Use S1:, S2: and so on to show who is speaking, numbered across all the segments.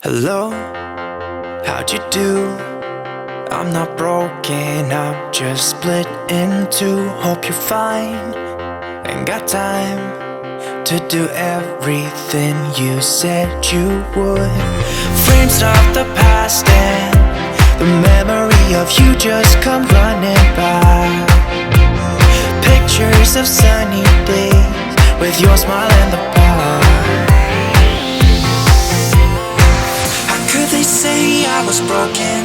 S1: Hello, how'd you do? I'm not broken, I'm just split in two. Hope you're fine and got time to do everything you said you would. Frames of the past and the memory of you just come running by. Pictures of sunny days with your smile in the bar. They say I was broken.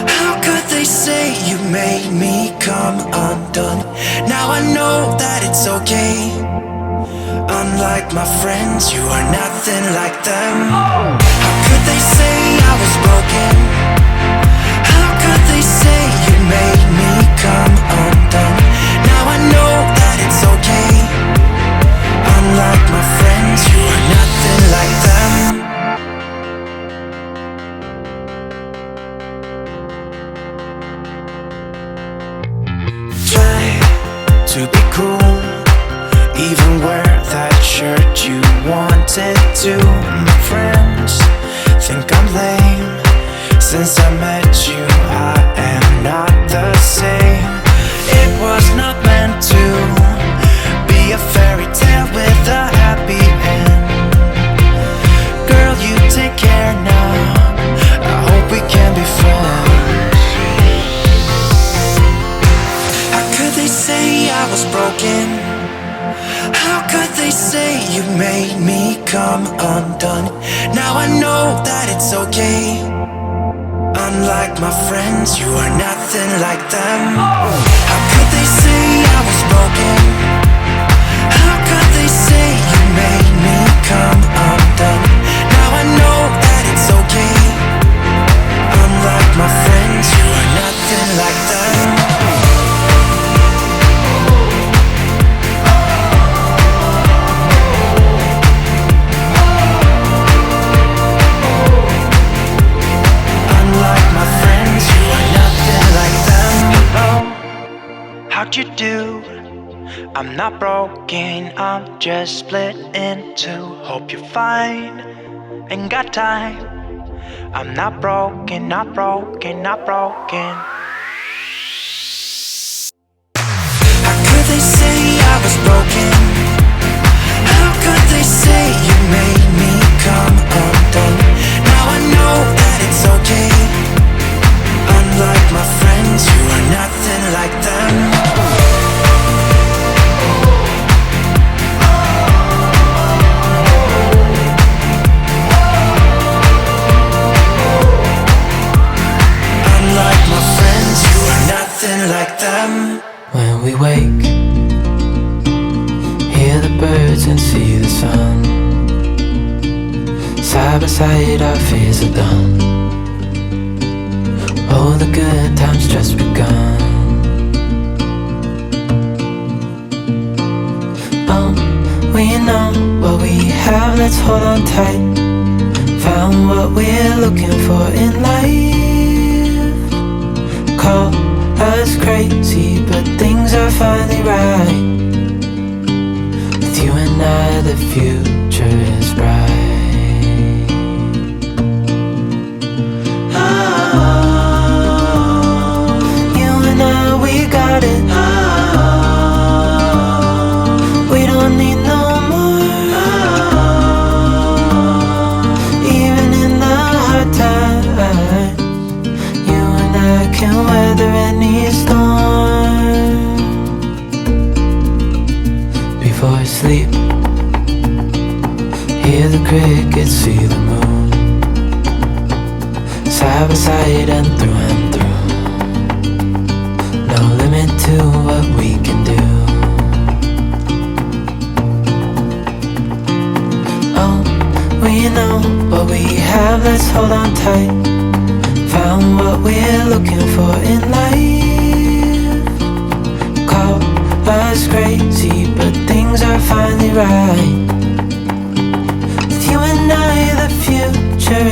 S1: How could they say you made me come undone? Now I know that it's okay. Unlike my friends, you are nothing like them. How could they say I was broken? How could they say you made me come undone? Now I know that it's okay. Unlike my friends, you are nothing like them. To be cool, even wear that shirt you wanted to. My friends think I'm lame. Since I met you, I am not the same. It was not meant to be a fairy tale with a happy end. Girl, you take care now. I hope we can be friends. They say I was broken. How could they say you made me come undone? Now I know that it's okay. Unlike my friends, you are nothing like them. How could they say I was broken? How could they say you made me come undone? Now I know that it's okay. Unlike my friends, you are nothing like them. How'd you do? I'm not broken, I'm just split in two. Hope you're fine and got time. I'm not broken, not broken, not broken. How could they say I was broken? How could they say you made me come undone? Now I know that it's okay. Unlike my friends, you are nothing like them. Unlike my friends, you are nothing like them.
S2: When we wake, hear the birds and see the sun. Side by side our fears are done. All the good times just begun. We know what we have, let's hold on tight. Found what we're looking for in life. Call us crazy, but things are finally right. With you and I, the future is bright. Got it. We don't need no more. Even in the hard times, you and I can weather any storm. Before I sleep, hear the crickets, see the moon. Side by side and through and through. No limit to what we can do. Oh, we know what we have, let's hold on tight. Found what we're looking for in life. Call us crazy, but things are finally right. With you and I, the future